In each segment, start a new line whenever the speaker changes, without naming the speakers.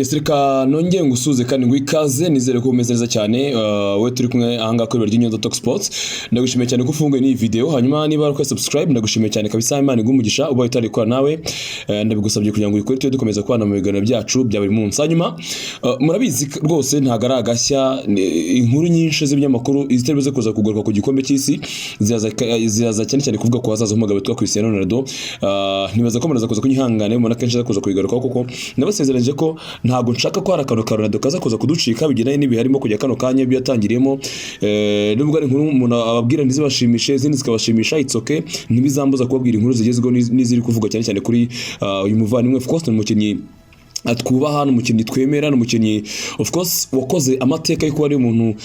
Yes, reka nongeye ngusuze kandi ngwikaze nizere ko umeze neza cyane. We turi kumwe ahanga kuri BARYINYONZA Talk Sports. Ndagushimiye cyane ko ufunguye ni video, hanyuma niba ari subscribe ndagushimiye cyane kabisa. Imana igumugisha ubaye utari kwa nawe, ndabigusabye kugira ngo ukore dukomeza kubana mu biganiro byacu bya buri munsi. Hanyuma murabizi rwose ntago agashya, inkuru nyinshi z'ibinyamakuru izitereze kuza kugaruka ku gikombe cy'isi ziraza cyane kuvuga ko hazaza umugabo witwa Cristiano Ronaldo. Nibaza ko muraza kuza kunyihangane mubona kenshi kuza kuyigaruka kuko nabasezeranije ko ntago nshaka ko harakano ka Ronaldo kaza kuza kuducika bigendanye n'ibihe harimo kujya kano kanya byatangiriyemo. Nubwo ari inkuru umuntu ababwira ntizibashimishe zindi zikabashimisha, it's okay, ntibizambuza kubabwira inkuru zigezweho n'iziri kuvuga cyane kuri uyu muvandimwe. Of course n'umukinnyi atwubaha, n'umukinnyi twemera, n'umukinnyi of course wakoze amateka yo kuba ari umuntu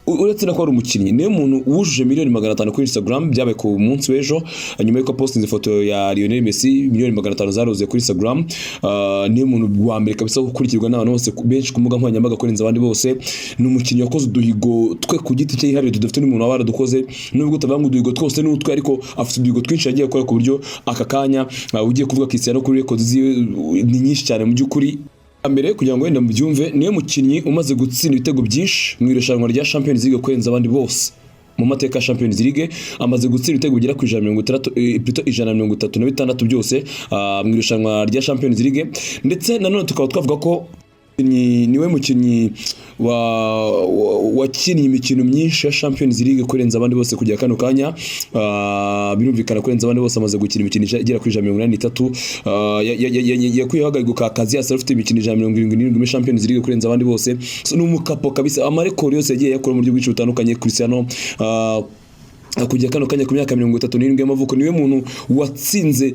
uretse na ko ari umukinnyi, niyo muntu wujuje miliyoni 500 kuri Instagram byabaye ku munsi w'ejo nyuma y'uko postinze ifoto ya Lionel Messi miliyoni 500 zaroze kuri Instagram. Niyo muntu wa mbere kabisa gukurikirwa n'abantu bose benshi ku mbuga nkoranyambaga kurenza abandi bose. Ni umukinnyi wakoze uduhigo twe ku giti cye yihariye tudafite n'umuntu wabara dukoze, nubwo utavuga ngo uduhigo twose n'utwe, ariko afite uduhigo twinshi yagiye akora ku buryo aka kanya ugiye kuvuga Cristiano kuri records ni nyinshi cyane mu by'ukuri. Mbere kugira ngo wenda mubyumve, niyo mukinnyi umaze gutsinda ibitego byinshi mu irushanwa rya Champions League kurenza abandi bose mu mateka ya Champions League. Amaze gutsinda ibitego bigera ku 136 byose mu irushanwa rya Champions League. Ndetse nanone tukaba twavuga ko niwe mukinnyi wakinnye imikino myinshi ya Champions League kurenza abandi bose kujya kano kanya. Birumvikana kurenza abandi bose amaze gukina imikino igera kuri 183. Yakwihagarika ka kazi yase afite imikino 177 muri Champions League kurenza abandi bose. Ni umukapo kabisa, amarekord yose yagiye yakora mu buryo bwinshi butandukanye. Cristiano kujya kano kanya ku myaka 37 y'amavuko niwe muntu watsinze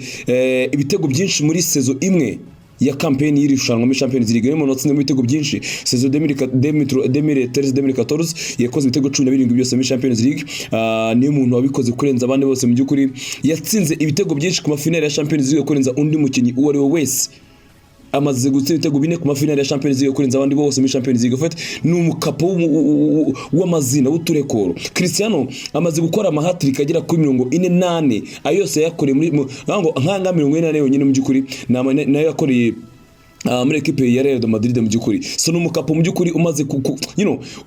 ibitego byinshi muri sezo imwe ya campaign y'irushanwa muri Champions League. Niyo muntu watsinze mu bitego byinshi sezo 2013-2014 yakoze ibitego 12 byose muri Champions League. Niyo muntu wabikoze kurenza abandi bose mu by'ukuri. Yatsinze ibitego byinshi ku mafinale ya Champions League kurenza undi mukinnyi uwo ari we wese. Amaze gutsinda ibitego 4 ku mafinale ya Champions League kurenza abandi bose muri Champions League. Fait ni umukapo w'amazina w'uturekoro. Cristiano amaze gukora amahatrick agera kuri 48 ayo yose yakoreye muri nkanga 48 yonyine mu by'ukuri nayo yakoreye muri equipe ya Real Madrid mu by'ukuri. So ni umukapo mu by'ukuri umaze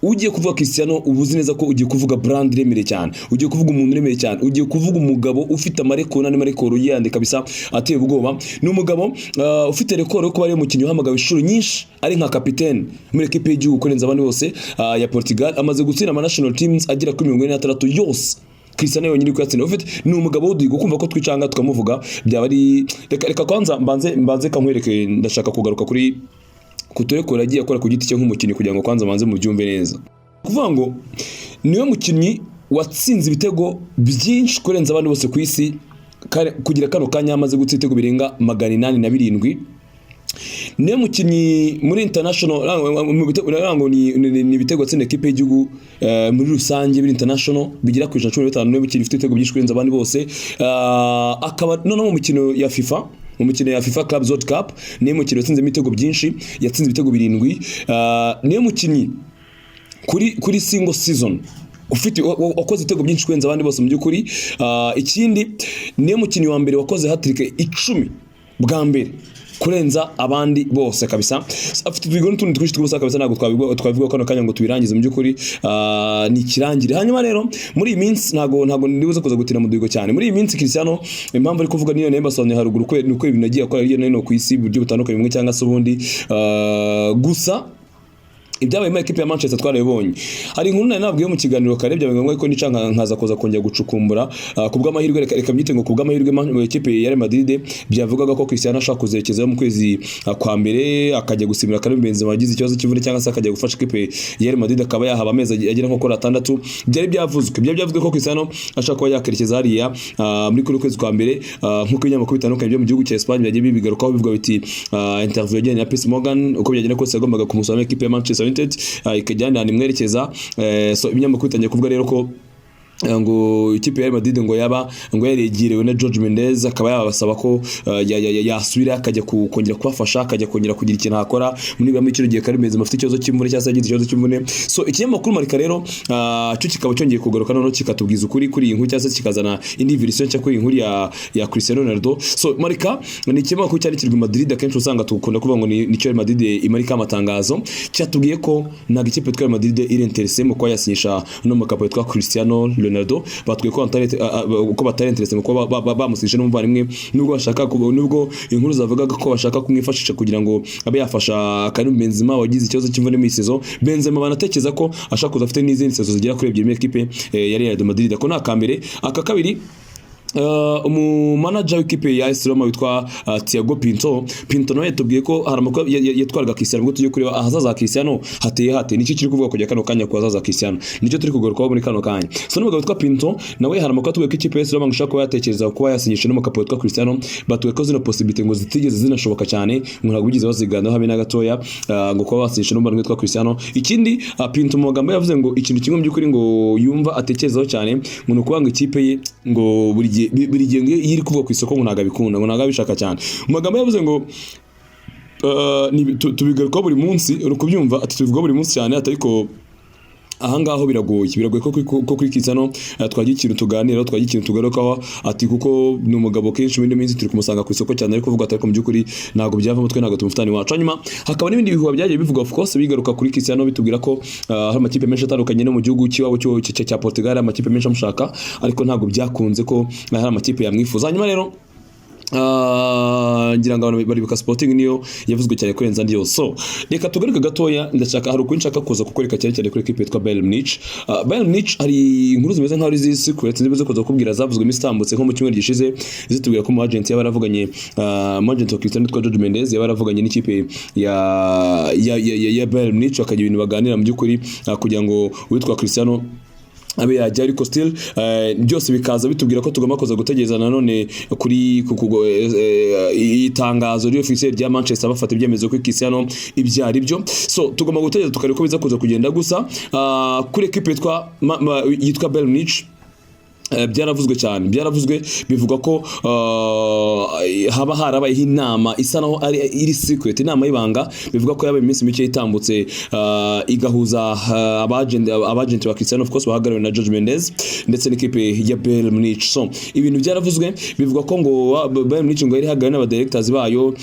ugiye kuvuga Cristiano ubuzi neza ko ugiye kuvuga brand remere cyane, ugiye kuvuga umuntu remere cyane, ugiye kuvuga umugabo ufite amarekoro n'amarekoro yandi kabisa ateye ubwoba. Ni umugabo ufite rekoro yo kuba ari umukinnyi uhamagawe inshuro nyinshi ari nka capitaine muri equipe y'igihugu kurenza abandi bose ya Portugal. Amaze gutsinda ama national teams agera kuri 46 yose. Cristiano yonyine ko yatsinda. Ufite ni umugabo udigo kumva ko twicanga tukamuvuga byaba ari reka kwanza mbanze kankwereke. Ndashaka kugaruka kuri kuturekora agiye akora ku giti cye nk'umukinnyi kugira ngo kwanza manze mu byumve neza. Kuvuga ngo niwe mukinnyi watsinze ibitego byinshi kurenza abandi bose ku isi kugira kano kanya amaze gutsinda ibitego birenga 807. Niyo mukinnyi muri international rango ni ibitego atsinda equipe y'igihugu muri rusange biri international bigira ku 15. Niyo mukinnyi ufite ibitego byinshi kurenza abandi bose. Akaba no mu mukino ya FIFA, mu mukino ya FIFA Club World Cup niyo mukinnyi watsinze ibitego byinshi, yatsinze ibitego 7. Niyo mukinnyi kuri single season ufite wakoze ibitego byinshi kurenza abandi bose mu by'ukuri. Ikindi niyo mukinnyi wa mbere wakoze hat-trick 10 bwa mbere kurenza abandi bose kabisa. Afite ibigo n'utundi twinshi tw'ubusa kabisa, ntabwo twabivuga kano kanya ngo tubirangize mu by'ukuri. Ni kirangire. Hanyuma rero muri iyi minsi ntabwo ndibuze kuza gutira mu duhigo cyane. Muri iyi minsi Cristiano impamvu ari kuvuga niyo nembasonya haruguru ko nuko ibintu agiye akora hirya no ku isi buryo butandukanye bimwe cyangwa se ubundi. Gusa ibyabaye muri equipe ya Manchester twarabibonye. Hari inkuru nabwiye mu kiganiro kare byabaye ngombwa ko nicanga nkaza kuza kongera gucukumbura kubw'amahirwe. Reka myite ngo kubw'amahirwe mu equipe ya Real Madrid byavugaga ko Cristiano ashaka kuzerekeza mu kwezi kwa mbere akajya gusimira Karim Benzema wagize ikibazo cy'imvune cyangwa se akajya gufasha equipe ya Real Madrid akaba yahaba amezi agera nko 6. Byari byavuzwe ko Cristiano ashaka kuba yakerekeza hariya muri kwezi kwa mbere nk'uko ibinyamakuru bitandukanye byo mu gihugu cya Espagne byagiye bibigarukaho bivuga biti interview yajyanye na Piers Morgan uko byagenda kose yagombaga kumusaba equipe ya Manchester ikajyana nimwerekeza. So ibinyamakuru bitangiye kuvuga rero ko ngo ikipe ya Madrid ngo yaregerewe na George Mendes akaba yabasaba ko yasubira akajya kongera kubafasha akajya kongera kugira ikintu akora muri bamwe cyo gihe kari meze mafite ikibazo cy'imvune cyangwa yagize ikibazo cy'imvune. So ikinyamakuru Marika rero cyo kikaba cyongeye kugaruka noneho kikatubwiza ukuri kuri iyi nkuru cyangwa kikazana indi version cyangwa kuri inkuru ya Cristiano Ronaldo. So Marika ni ikinyamakuru cyari kirwa Madrid akenshi usanga tukunda kuvuga ngo ni cyo Madrid imarika amatangazo cyatubwiye ko ntago ikipe twa Madrid iri interesse mu kwa yasinyisha no makapo yitwa Cristiano Ronaldo batwe ko uko batari interesse mu ko bamusije n'umuvandimwe nubwo bashaka nubwo inkuru zavuga ko bashaka kumwifashisha kugira ngo abe yafasha Karim Benzema wagize ikibazo cy'imvune mu season. Benzema banatekereza ko ashaka kuzafite n'izindi season zigera kuri ebyiri mu equipe ya Real Madrid ko nakambere aka kabiri manager w'ikipe ya AS Roma witwa Thiago Pinto nawe yatubwiye ko hari amakuru yatwaraga Cristiano ngo tujye kureba ahazaza Cristiano hateye nicyo kiri kuvuga kujya kano kanya ku ahazaza Cristiano nicyo turi kugarukaho muri kano kanya. So n'umugabo witwa Pinto nawe hari amakuru atubwiye ko ikipe ya AS Roma ngo ishaka kuba yatekereza kuba yasinyisha n'umakapo witwa Cristiano batuwe ko zino possibility ngo zitigeze zinashoboka cyane ngo ntabwo bigize bazigana habe na gatoya ngo kuba basinyisha n'umuvandimwe witwa Cristiano. Ikindi Pinto mu magambo yavuze ngo ikintu kimwe by'ukuri ngo yumva atekerezaho cyane ngo nukuvuga ngo ikipe ye ngo buri gihe yiri kuvuga ku isoko ngo ntago abikunda ngo ntago abishaka cyane. Mu magambo yavuze ngo tubigaruka buri munsi uri kubyumva ati tubivuga buri munsi cyane atariko ahangaho biragoye ko kuri Cristiano twagiye ikintu tuganira twagiye ikintu tugarukaho ati kuko ni umugabo kenshi muri minsi turi kumusanga ku isoko cyane ariko kuvuga atari ko mu byukuri ntago byava mutwe ntago tumufitani wacu. Hanyuma hakaba n'ibindi bihuha byagiye bivuga of course bigaruka kuri Cristiano bitubwira ko hari amakipe menshi atandukanye no mu gihugu cy'iwabo cya Portugal amakipe menshi amushaka ariko ntago byakunze ko hari amakipe yamwifuza. Hanyuma rero ngira ngo bari bika Sporting niyo yavuzwe cyane kurenza ndi yose. So reka tugaruke gatoya ndashaka hari uko nshaka kuza kukoreka cyane kuri equipe yitwa Bayern Munich. Bayern Munich hari inkuru zimeze nkaho ari secret zibuze kuza kubwira zavuzwe imistambutse nko mu cyumweru gishize zitubwira ko mu agent yabaravuganye mu agent wa Cristiano yitwa George Mendes yabaravuganye n'ikipe ya Bayern Munich akagira ibintu baganira mu by'ukuri kugira ngo witwa Cristiano abe yajya ariko still byose bikaza bitubwira ko tugomba kuza gutegereza nanone kuri itangazo ryo officiel rya Manchester bafata ibyemezo ko Cristiano ibyari byo. So tugomba gutegereza tukariko biza kuza kugenda gusa kuri equipe yitwa Bayern Munich byaravuzwe cyane bivuga ko haba harabayeho inama isa naho ari iri secret inama y'ibanga bivuga ko yabaye iminsi mike itambutse igahuza abagent wa Cristiano of course bahagarariwe na George Mendes ndetse n'ikipe ya Bayern Munich. So ibintu byaravuzwe bivuga ko ngo Bayern Munich ngo yari hagarariwe n'aba directors bayo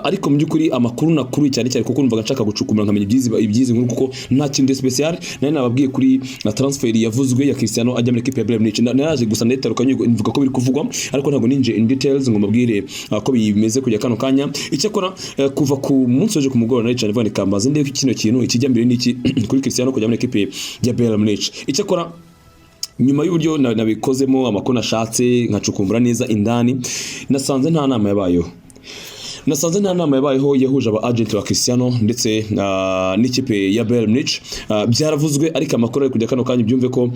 ariko mu by'ukuri amakuru nakuru cyane kuko numvaga nshaka gucukumura nkamenya ibyizi nkuru kuko nta kintu special nari nababwiye kuri transfer yavuzwe ya Cristiano ajya muri equipe ya Bayern Munich naje gusa ndetaruka mvuga ko biri kuvugwa ariko ntago ninje in details ngo mabwire ko bimeze kujya kano kanya. Icyakora kuva ku munsi waje kumugorana cyane vane kambaza ndeke kino kintu ikijya mbere niki kuri Cristiano kujya muri equipe ya Bayern Munich. Icyakora nyuma y'uburyo nabikozemo amakona ashatse nkacukumbura neza indani nasanze nta nama yabayeho yahuje aba agent wa Cristiano ndetse n'ikipe ya Bayern Munich. Byaravuzwe ariko amakuru ari kujya kano kanya byumve ko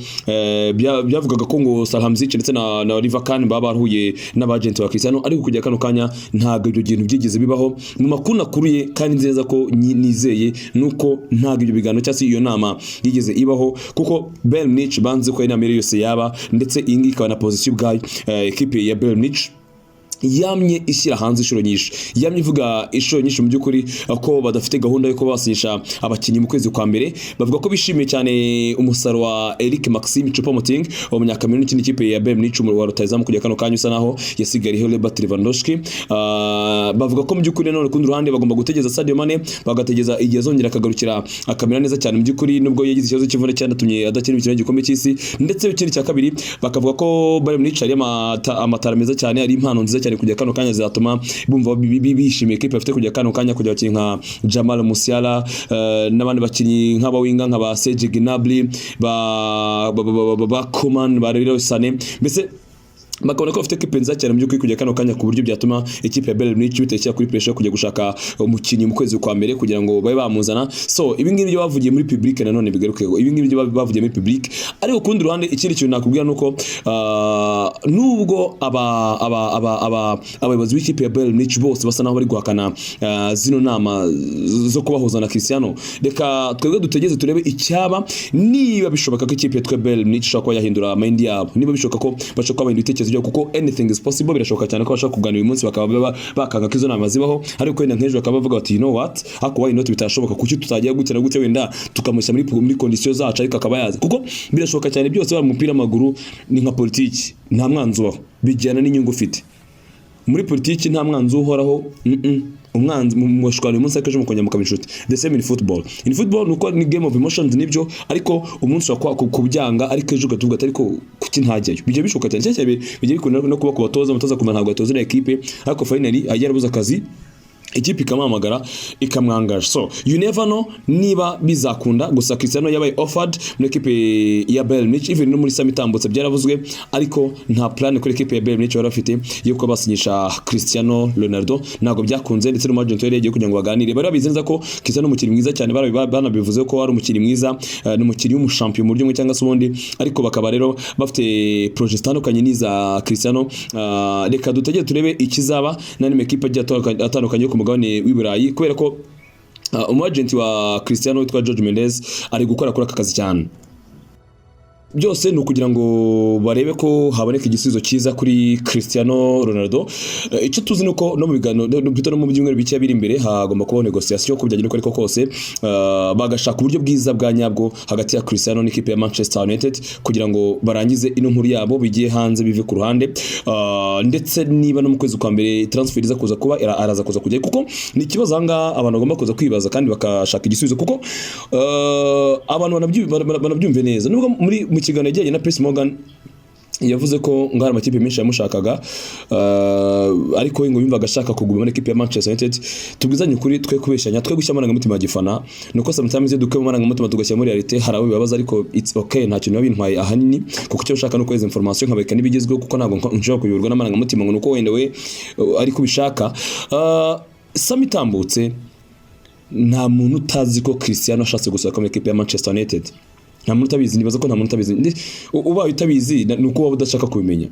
byavugaga ko ngo Salhamzic ndetse na Oliver Kahn baba bahuye n'abagent wa Cristiano ariko kujya kano kanya ntago ibyo bintu byigeze bibaho mu makuru nakuruye kandi nzeza ko nizeye nuko ntago ibyo biganiro cyangwa iyo nama yigeze ibaho kuko Bayern Munich banze ko inama yose yaba ndetse iyi ngiyi ikaba na position bwayo equipe ya Bayern Munich yamye ishyira hanze inshuro nyinshi yamye ivuga inshuro nyinshi mu by'ukuri ko badafite gahunda yo kubasisha abakinnyi mu kwezi kwa mbere. Bavuga ko bishimiye cyane umusaro wa Eric Maxime Choupo-Moting umunyakameruni n'ikindi kipe ya Bayern Munich wa rutayizamu kujya kano kanya usa naho yasigariyeho Robert Lewandowski. Bavuga ko mu by'ukuri none kundi ruhande bagomba gutegeza Sadio Mane bagategeza igihe zongera akagarukira akamera neza cyane mu by'ukuri nubwo yagize ikibazo cy'imvune cyanatumye adakina imikino y'igikombe cy'isi ndetse ikindi cya kabiri bakavuga ko Bayern Munich ari amatara meza cyane ari impano nziza kujya kano kanya zatuma bumva bishimiye equipe afite kujya kano kanya kujya bakinyi nka Jamal Musiala n'abandi bakinyi nk'abawinga nk'aba Serge Gnabry ba Coman ba Leroy Sané mbese bakabona ko bafite equipe nziza cyane mu by'ukuri kujya kano kanya ku buryo byatuma equipe ya Bayern Munich bitekera kuri pressure kujya gushaka umukinnyi mu kwezi kwa mbere kugira ngo babe bamuzana. So ibi ngibi byo bavugiye muri public nanone bigarukeho, ibi ngibi byo bavugiye muri public. Ariko kundi ruhande ikindi kintu nakubwira nuko nubwo abayobozi b'ikipe ya Bayern Munich bose basa naho bari guhakana zino nama zo kubahuza na Cristiano, reka twebwe dutegeze turebe icyaba niba bishoboka ko ikipe ya Bayern Munich ishobora kuba yahindura mind yabo, niba bishoboka ko bashobora bahindura ibitekerezo byo, kuko anything is possible. Birashoboka cyane ko bashaka kuganira uyu munsi bakaba bakanga ko izo nama zibaho, ariko wenda nk'ejo bakaba bavuga bati you know what, hako why not, bitashoboka kuki tutagiye gutera gute wenda tukamushyira muri condition zacu ariko akaba yazi, kuko birashoboka cyane byose bari mu mupira w'amaguru ni nka politiki, nta mwanzi ubaho, bijyana n'inyungu ufite. Muri politiki nta mwanzi uhoraho, umwanzi mushwana uyu munsi ariko ejo mukongera mukaba inshuti. The same in football. In football nuko ni game of emotions nibyo, ariko umunsi wa kubyanga ariko ejo gatuvuga ariko kuki ntajyayo. Bijye bishoboka cyane cyane bijye bikunda no kuba kubatoza kuma ntabwo atoza na equipe, ariko finally yarabuze akazi, ikipe ikamamagara ikamwangaje. So you never know niba bizakunda. Gusa Cristiano yabaye offered muri equipe ya Bayern Munich, even no muri samitambutse byaravuzwe, ariko nta plan kuri equipe ya Bayern Munich barafite yo kuba basinyisha Cristiano Ronaldo, ntago byakunze, ndetse no agent yagiye kugira ngo baganire. Bari babizenza ko Cristiano umukinnyi mwiza cyane, banabivuze ko ari umukinnyi mwiza, n'umukinnyi w'umushampion mu buryo bumwe cyangwa se ubundi, ariko bakaba rero bafite project zitandukanye n'iza Cristiano. Reka dutegere turebe ikizaba n'andi equipe agiye atandukanye ku mugabane w'Iburayi, kubera ko umagent wa Cristiano witwa George Mendes ari gukora kuri aka kazi cyane. Byose ni ukugira ngo barebe ko haboneka igisubizo cyiza kuri Cristiano Ronaldo. Icyo tuzi nuko no mu bigano no mu byumweru bike biri imbere hagomba kuba negotiation ko byagenda ariko kose bagashaka uburyo bwiza bwa nyabwo hagati ya Cristiano n'ikipe ya Manchester United kugira ngo barangize ino nkuru yabo bigiye hanze bive ku ruhande, ndetse niba no mu kwezi kwa mbere transfer iza kuza kuba araza kuza kujya, kuko ni ikibazo hanga abantu bagomba kuza kwibaza kandi bakashaka igisubizo, kuko abantu banabyumve neza. Nubwo muri mu kiganiro yagiye na Chris Morgan yavuze ko ngara amakipe menshi yamushakaga, ariko ngo yumvaga ashaka kuguma muri equipe ya Manchester United. Tubwizanye kuri twe kubeshanya, twe gushyira amana mutima gifana, nuko sometimes duke mu mutima tugashyira muri realite, harawe bibabaza, ariko it's okay, nta kintu bintwaye ahanini, kuko icyo ushaka no kweza information nkabeka nibigezweho, kuko ntago nshobora kuyoborwa n'amana mutima ngo nuko wenda we ariko bishaka. Samitambutse nta muntu utazi ko Cristiano ashatse gusohoka muri equipe ya Manchester United. Nta muntu utabizi, nibaza ko nta muntu utabizi. Ubaye utabizi nuko waba udashaka kubimenya.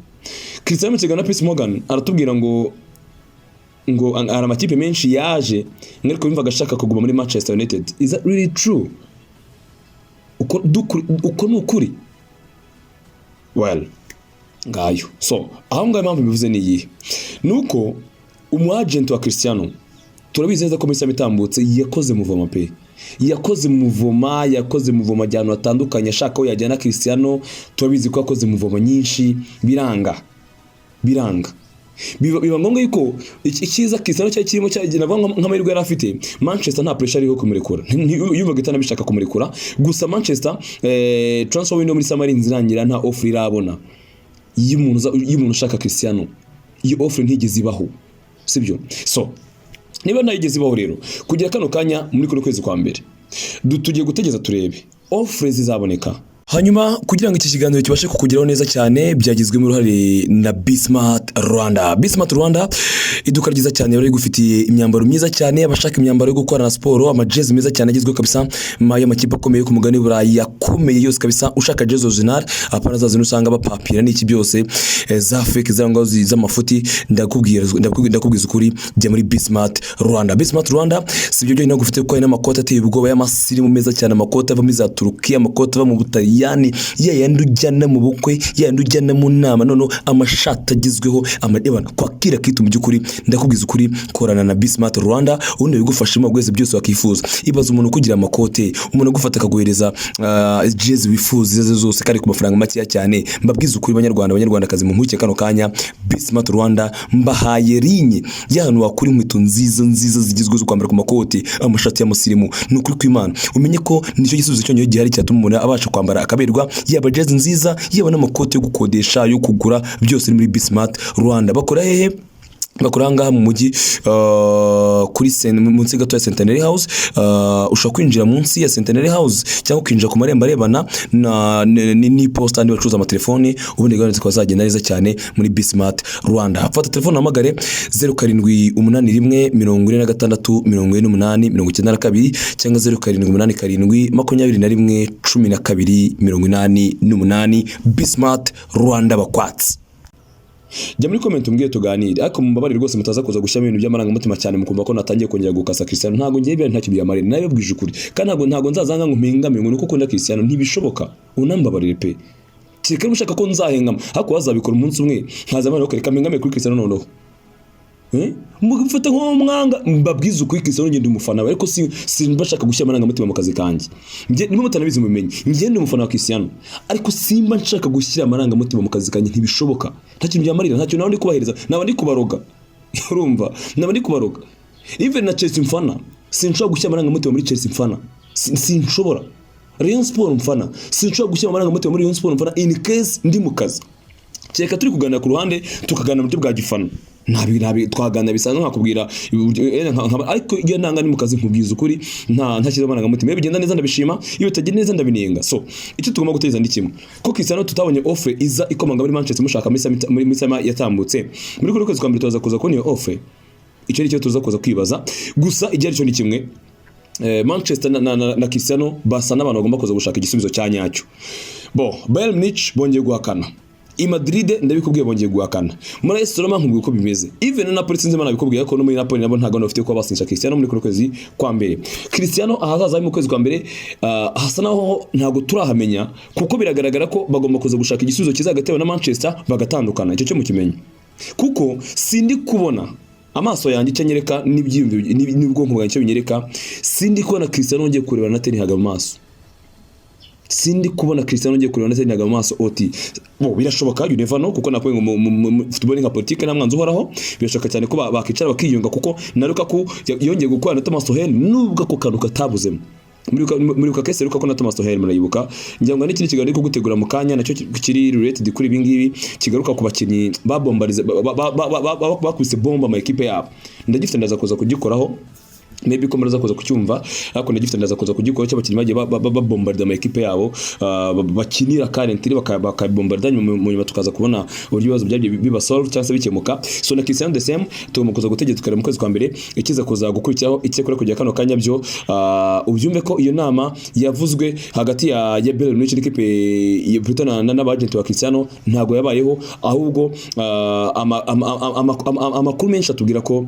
Cristiano mu kiganiro na Chris Morgan aratubwira ngo ari amakipe menshi yaje ariko yumvaga ashaka kuguma muri Manchester United. Is that really true? Uko nukuri? Well, ngayo. So aho ngaho impamvu bivuze ni iyi, nuko agent wa Cristiano turabizi neza ko muri samitambutse yakoze muvoma pe, yakoze muvoma ajyana atandukanye ashaka ko yajyana Cristiano. Turabizi ko yakoze muvoma nyinshi biranga biba ngombwa yuko ikiza Cristiano cyari kirimo cyagena nk'amahirwe yari afite. Manchester nta pressure ariho kumurekura, yumvaga itanabishaka kumurekura. Gusa Manchester transfer window muri summer inzirangira nta offer irabona y'umuntu ushaka Cristiano. Iyo offer ntigeze ibaho, sibyo? So niba nayigeze ibaho rero kugira kano kanya muri kuno kwezi kwa mbere tugiye gutegeza turebe offer zizaboneka. Hanyuma kugira ngo iki kiganiro kibashe kukugeraho neza cyane byagizwe mu ruhare na Bismart Rwanda. Bismart Rwanda iduka ryiza cyane bari gufitiye imyambaro myiza cyane, abashaka imyambaro yo gukora na sport, amajezi meza cyane agizwe kabisa y'amakipe akomeye ku mugani Burayi yakomeye yose kabisa. Ushaka jezi original apana zazo usanga bapapira n'iki byose za fake zangwa z'amafuti, ndakubwiza ukuri jya muri Bismart Rwanda. Bismart Rwanda sibyo byo inagufite ko ina makota ateye ubwoba y'amasirimu meza cyane, amakota ava muri za Turukiya, amakota ava mu Butaliyani, yayandi ujyana mu bukwe, yayandi ujyana mu nama, nono amashati agizweho amadebana kwakira kitu mu byukuri. Ndakubwiza ukuri korana na Bismart Rwanda ubundi bigufasha mu bwese byose wakifuza. Ibaza umuntu kugira amakote, umuntu gufata akaguhereza jezi wifuza zose kari ku mafaranga make cyane. Mbabwiza ukuri abanyarwandakazi mu nkuke kano kanya Bismart Rwanda mbahaye rinye y'ahantu wakuri inkweto nziza zigizwe zo kwambara ku makote, amashati y'amusirimu. Nukuri kw'Imana umenye ko nicyo gisubizo cyonyo gihari cyatuma umuntu abasha kwambara akaberwa, yaba jezi nziza, yaba n'amakote yo gukodesha, yo kugura, byose muri Bismart Rwanda. Bakora hehe? bakora ngaha mu mujyi kuri munsi gato ya Centenary House, ushobora kwinjira munsi ya Centenary House cyangwa kwinjira ku marembo arebana ni posta andi bacuruza amatelefoni, ubundi gahunda zikaba zagenda neza cyane muri Bismart Rwanda. Fata telefone hamagare 0781 46 48 92 cyangwa 0787 21 12 88 Bismart Rwanda bakwatsi. Jya muri comment umbwiye tuganire, ariko mumbabarire rwose mutaza kuza gushyamo ibintu by'amarangamutima cyane mukumva ko natangiye kongera gukasa Cristiano. Ntago ngiye bya ntacyo byamarira, nayo bwije ukuri kandi ntago nzazanga ngo mpingame ngo nuko ukunda Cristiano, ntibishoboka. Unambabarire pe, cyekere mushaka ko nzahengama, hako wazabikora umunsi umwe nkaza bana ko mpingame kuri Cristiano noneho. Mugufata nko mwanga mbabwiza ukuri Cristiano ngende umufana, ariko si mbashaka gushyira amarangamutima mu kazi kanjye. Ngiye nimwe mutanabizi mumenye, ngende umufana wa Cristiano, ariko simba nshaka gushyira amarangamutima mu kazi kanjye, ntibishoboka. Nta kintu byamarira, nta kintu nawe ndi kubahereza, naba ndi kubaroga. Urumva, naba ndi kubaroga. Even na Chelsea mfana, sinshobora gushyira amarangamutima muri Chelsea mfana, sinshobora. Rayon Sport mfana, sinshobora gushyira amarangamutima muri Rayon Sport mfana in case ndi mu kazi. Cyeka turi kuganira ku ruhande, tukaganira mu buryo bwa gifana. Nabi twagana bisanzwe nkakubwira, ariko iyo ntanga ni mu kazi nkubwiza ukuri, nta kizo amarangamutima. Iyo bigenda neza ndabishima, iyo bitagenda neza ndabinenga. So icyo tugomba guteza ndi kimwe, ko Cristiano tutabonye offer iza ikomanga muri Manchester mushaka muri misama yatambutse muri kuri kwezi kwa mbere tuza kuza ko niyo offer. Icyo nicyo tuza kuza kwibaza, gusa igihe cyo ni kimwe. Manchester na Cristiano basa n'abantu bagomba kuza gushaka igisubizo cya nyacyo. Bayern Munich bongeye guhakana, Madrid ndabikubwiye bongeye guhakana, muri Roma nkubwiye uko bimeze. Even na Napoli sinzi mana bikubwiye ko no muri Napoli nabo ntago bafite ko basinyisha Cristiano muri kwezi kwa mbere. Cristiano ahazaza mu kwezi kwa mbere hasa naho ntago turahamenya, kuko biragaragara ko bagomba kuza gushaka igisubizo kizagatewe na Manchester bagatandukana. Icyo cyo mukimenye, kuko sindi kubona amaso yanjye cyanyereka n'ubwonko bwanjye cyo binyereka, sindi kubona Cristiano ngiye kureba na Ten Hag mu maso. Sindi kubona Cristiano ngiye kureba na Ten Hag mu maso oti. Birashoboka, you never know, kuko nakwe mu football nka politique nta mwanzo uhoraho. Birashoboka cyane ko bakicara bakiyunga, kuko naruka ko yongeye gukora na Thomas Tuchel nubwo ko kantu katabuzemo muri ukakese ruka ko na Thomas Tuchel murayibuka. Ngira ngo n'ikindi kiganiro ko gutegura mu kanya nacyo kiri related kuri ibingibi, kigaruka ku bakinyi babombarize bakubise bomba ama equipe yabo. Ndagifite ndaza kuza kugikoraho, maybe ko muraza kuza kucyumva, ariko ndagifite ndaza kuza kugikora cyo bakinyi bagiye babombarda ama equipe yabo bakinira currently bakabombarda mu nyuma tukaza kubona uburyo bibazo byari bibasolve cyangwa se bikemuka. So na Cristiano the same tugomba kuza gutegeka tukare mu kwezi kwa mbere ikiza kuza gukurikiraho icyekora kujya kano kanya byo ubyumve ko iyo nama yavuzwe hagati ya Bayern Munich n'ikipe ya Britain n'abagent wa Cristiano ntago yabayeho, ahubwo amakuru menshi atubwira ko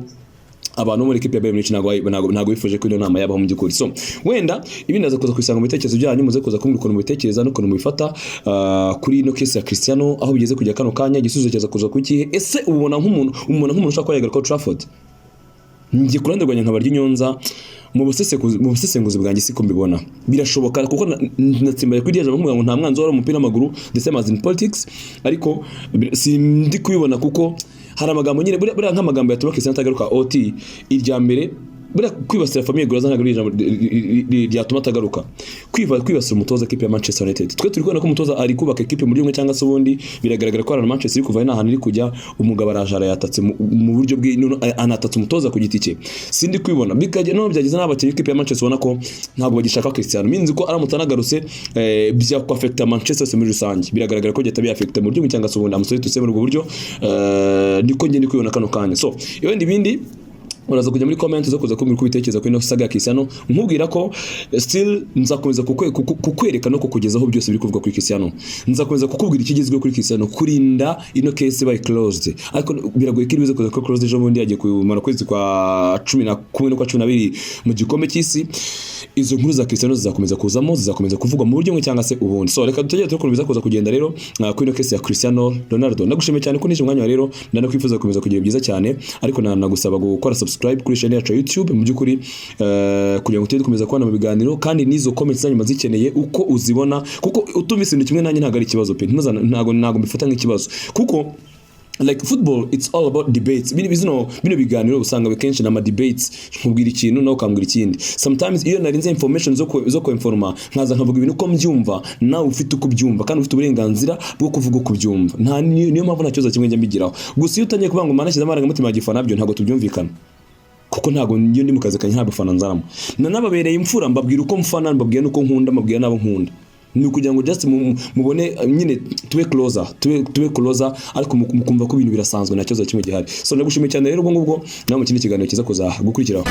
abantu muri equipe ya Bayern Munich ntago bifuje ko iyo nama yabaho mu by'ukuri. So wenda ibindi naza kuza kwisanga mu bitekerezo byanyu, muze kuza kumbwira ukuntu mubitekereza no ukuntu mubifata kuri ino case ya Cristiano aho bigeze kujya kano kanya, igisubizo cyaza kuza kukihe. Ese ubona nk'umuntu ushaka kwayegara ko Trafford? Ngiye kurandirwanya nka BARYINYONZA mu busesenguzi bwanjye siko mbibona. Birashoboka kuko natsimbaye kuri diyaje ngo nta mwanzo wari umupira w'amaguru, the same as in politics, ariko sindi kubibona kuko hari amagambo nyine buriya nk'amagambo yatuma Cristiano atagaruka OT irya mbere, buriya kwibasira famille guraza ntago ryatuma atagaruka. Kwibasira umutoza equipe ya Manchester United, twe turi kubona ko umutoza ari kubaka equipe muri umwe cyangwa se ubundi, biragaragara ko ari Manchester iri kuva ina ahantu iri kujya, umugabo arajara yatatse mu buryo anatatse umutoza ku giti cye. Sindi kwibona bikajya no byageze n'abakinnyi equipe ya Manchester ubona ko ntabwo bagishaka Cristiano. Minzi ko aramutanagarutse bya ko affecta Manchester muri rusange, biragaragara ko geta affecta mu buryo cyangwa se ubundi amusore tuse muri ubwo buryo niko ngende kwibona kano kanya. So ibindi uraza kujya muri comment zo kuza kumbwira kubitekereza ko ino saga ya Cristiano, nkubwira ko still nzakomeza kukwereka no kukugezaho byose biri kuvuga kuri Cristiano. Nzakomeza kukubwira ikigezweho kuri Cristiano kurinda ino case by closed, ariko biragoye ko ibize kuza ko closed ejo bundi yagiye kumara kwezi kwa 10 no kwa 12 mu gikombe cy'isi. Izo nkuru za Cristiano zizakomeza kuzamo, zizakomeza kuvugwa mu buryo mwe cyangwa se ubundi. So reka dutegere tuko biza kuza kugenda rero kuri ino case ya Cristiano Ronaldo. Nagushimiye cyane ko nije umwanya rero, ndanakwifuza gukomeza kugira byiza cyane, ariko nagusaba gukora subscribe kuri channel yacu ya YouTube mu by'ukuri kugira ngo tujye dukomeza kubana mu biganiro, kandi nizo comments zanyu mazikeneye uko uzibona, kuko utumvise ibintu kimwe nanjye ntago ari ikibazo pe, ntago mbifata nk'ikibazo, kuko like football, it's all about debates. Bino biganiro usanga kenshi na debates, nkubwira ikintu nawe ukambwira ikindi. Sometimes iyo narinze information zo ko informa nkaza nkavuga ibintu uko mbyumva, nawe ufite uko byumva kandi ufite uburenganzira bwo kuvuga uko byumva. Nta niyo mpamvu nta kibazo kimwe njya mbigiraho. Gusa iyo utangiye kuvuga ngo manashyize amarangamutima ya gifana nabyo ntago tubyumvikana, kuko ntago iyo ndi mu kazi kanye ntabwo fana nzaramo. Nababereye imfura, mbabwira uko mfana, mbabwira nuko nkunda, mbabwira nabo nkunda. Ni ukugira ngo just mubone nyine tube closer ariko mukumva ko ibintu birasanzwe nta kibazo kimwe gihari. So ndagushimiye cyane rero ubwo ngubwo nawe mu kindi kiganiro kiza kuza gukurikiraho.